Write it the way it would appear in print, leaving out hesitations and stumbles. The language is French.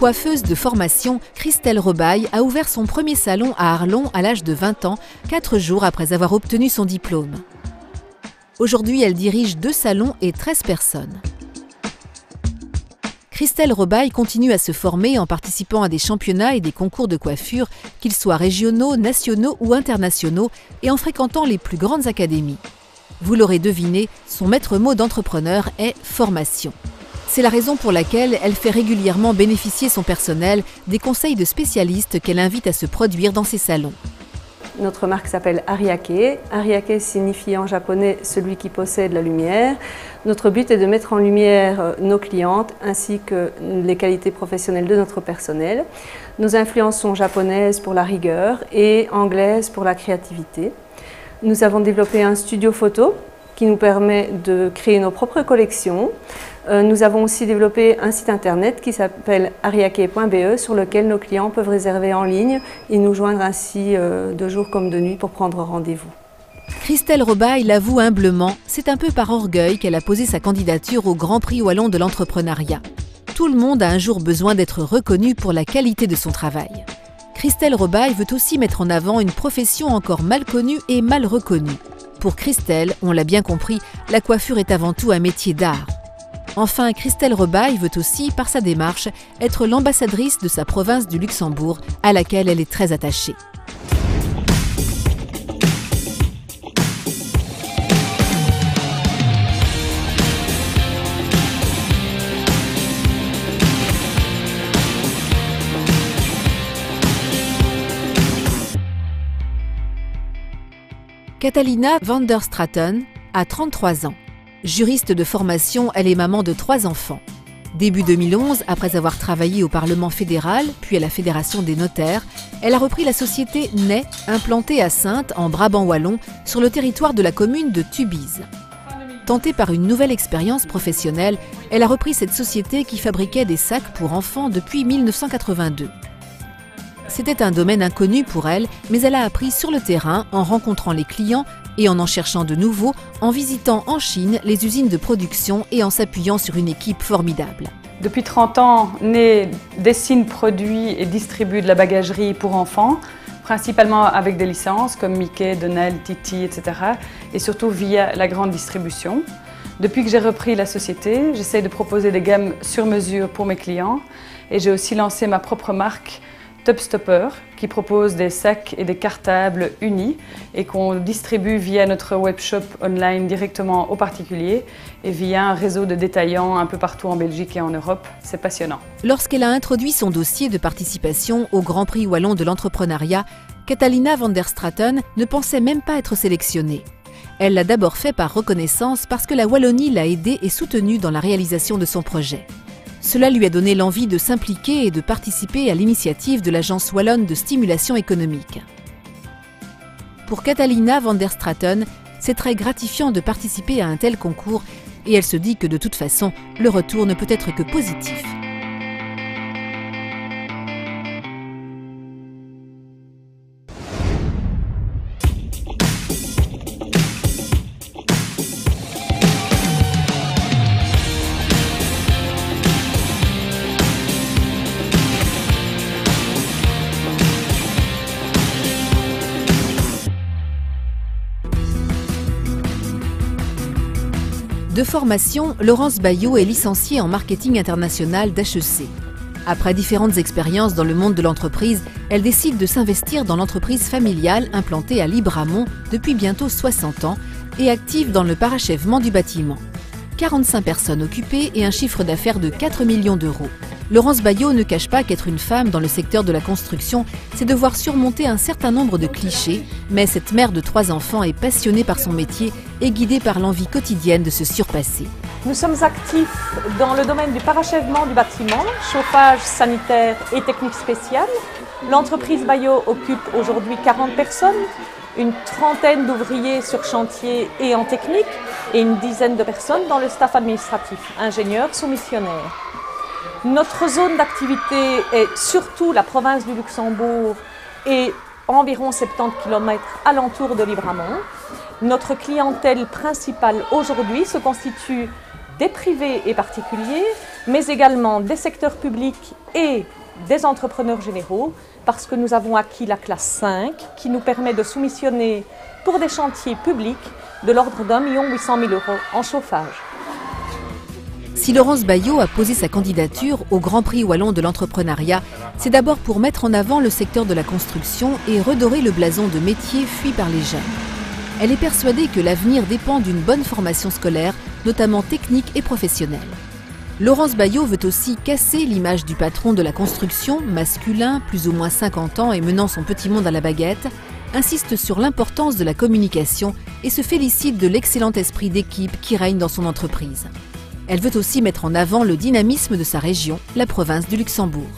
Coiffeuse de formation, Christelle Rebaille a ouvert son premier salon à Arlon à l'âge de 20 ans, 4 jours après avoir obtenu son diplôme. Aujourd'hui, elle dirige 2 salons et 13 personnes. Christelle Rebaille continue à se former en participant à des championnats et des concours de coiffure, qu'ils soient régionaux, nationaux ou internationaux, et en fréquentant les plus grandes académies. Vous l'aurez deviné, son maître mot d'entrepreneur est « formation ». C'est la raison pour laquelle elle fait régulièrement bénéficier son personnel des conseils de spécialistes qu'elle invite à se produire dans ses salons. Notre marque s'appelle Ariake. Ariake signifie en japonais « celui qui possède la lumière ». Notre but est de mettre en lumière nos clientes ainsi que les qualités professionnelles de notre personnel. Nos influences sont japonaises pour la rigueur et anglaises pour la créativité. Nous avons développé un studio photo qui nous permet de créer nos propres collections. Nous avons aussi développé un site internet qui s'appelle ariake.be sur lequel nos clients peuvent réserver en ligne et nous joindre ainsi de jour comme de nuit pour prendre rendez-vous. Christelle Rebaille l'avoue humblement, c'est un peu par orgueil qu'elle a posé sa candidature au Grand Prix Wallon de l'entrepreneuriat. Tout le monde a un jour besoin d'être reconnu pour la qualité de son travail. Christelle Rebaille veut aussi mettre en avant une profession encore mal connue et mal reconnue. Pour Christelle, on l'a bien compris, la coiffure est avant tout un métier d'art. Enfin, Christelle Rebaille veut aussi, par sa démarche, être l'ambassadrice de sa province du Luxembourg, à laquelle elle est très attachée. Catalina van der Straten a 33 ans. Juriste de formation, elle est maman de 3 enfants. Début 2011, après avoir travaillé au Parlement fédéral, puis à la Fédération des notaires, elle a repris la société Ney, implantée à Saintes, en Brabant wallon, sur le territoire de la commune de Tubize. Tentée par une nouvelle expérience professionnelle, elle a repris cette société qui fabriquait des sacs pour enfants depuis 1982. C'était un domaine inconnu pour elle, mais elle a appris sur le terrain en rencontrant les clients et en cherchant de nouveaux, en visitant en Chine les usines de production et en s'appuyant sur une équipe formidable. Depuis 30 ans, Ney dessine, produit et distribue de la bagagerie pour enfants, principalement avec des licences comme Mickey, Donald, Titi, etc. et surtout via la grande distribution. Depuis que j'ai repris la société, j'essaie de proposer des gammes sur mesure pour mes clients et j'ai aussi lancé ma propre marque Tubstopper qui propose des sacs et des cartables unis et qu'on distribue via notre webshop online directement aux particuliers et via un réseau de détaillants un peu partout en Belgique et en Europe. C'est passionnant. Lorsqu'elle a introduit son dossier de participation au Grand Prix Wallon de l'entrepreneuriat, Catalina van der Straten ne pensait même pas être sélectionnée. Elle l'a d'abord fait par reconnaissance parce que la Wallonie l'a aidée et soutenue dans la réalisation de son projet. Cela lui a donné l'envie de s'impliquer et de participer à l'initiative de l'Agence wallonne de stimulation économique. Pour Catalina van der Straten, c'est très gratifiant de participer à un tel concours et elle se dit que de toute façon, le retour ne peut être que positif. De formation, Laurence Baillot est licenciée en marketing international d'HEC. Après différentes expériences dans le monde de l'entreprise, elle décide de s'investir dans l'entreprise familiale implantée à Libramont depuis bientôt 60 ans et active dans le parachèvement du bâtiment. 45 personnes occupées et un chiffre d'affaires de 4 millions d'euros. Laurence Baillot ne cache pas qu'être une femme dans le secteur de la construction, c'est devoir surmonter un certain nombre de clichés, mais cette mère de 3 enfants est passionnée par son métier et guidée par l'envie quotidienne de se surpasser. Nous sommes actifs dans le domaine du parachèvement du bâtiment, chauffage sanitaire et technique spéciale. L'entreprise Baillot occupe aujourd'hui 40 personnes, une trentaine d'ouvriers sur chantier et en technique et une dizaine de personnes dans le staff administratif, ingénieurs, soumissionnaires. Notre zone d'activité est surtout la province du Luxembourg et environ 70 km alentour de Libramont. Notre clientèle principale aujourd'hui se constitue des privés et particuliers, mais également des secteurs publics et des entrepreneurs généraux, parce que nous avons acquis la classe 5 qui nous permet de soumissionner pour des chantiers publics de l'ordre d'1 800 000 € en chauffage. Si Laurence Baillot a posé sa candidature au Grand Prix Wallon de l'entrepreneuriat, c'est d'abord pour mettre en avant le secteur de la construction et redorer le blason de métiers fui par les jeunes. Elle est persuadée que l'avenir dépend d'une bonne formation scolaire, notamment technique et professionnelle. Laurence Baillot veut aussi casser l'image du patron de la construction, masculin, plus ou moins 50 ans et menant son petit monde à la baguette, insiste sur l'importance de la communication et se félicite de l'excellent esprit d'équipe qui règne dans son entreprise. Elle veut aussi mettre en avant le dynamisme de sa région, la province du Luxembourg.